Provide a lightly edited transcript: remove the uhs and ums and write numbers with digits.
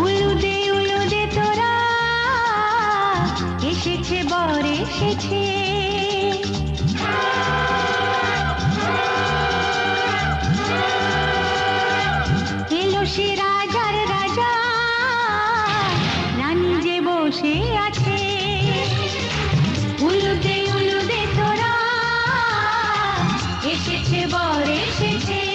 উলুদে তোরা এসেছে বর এসেছে, এলো সে রাজার রাজা, রানী যে বসে আছে। উলুদে তোরা এসেছে বর এসেছে।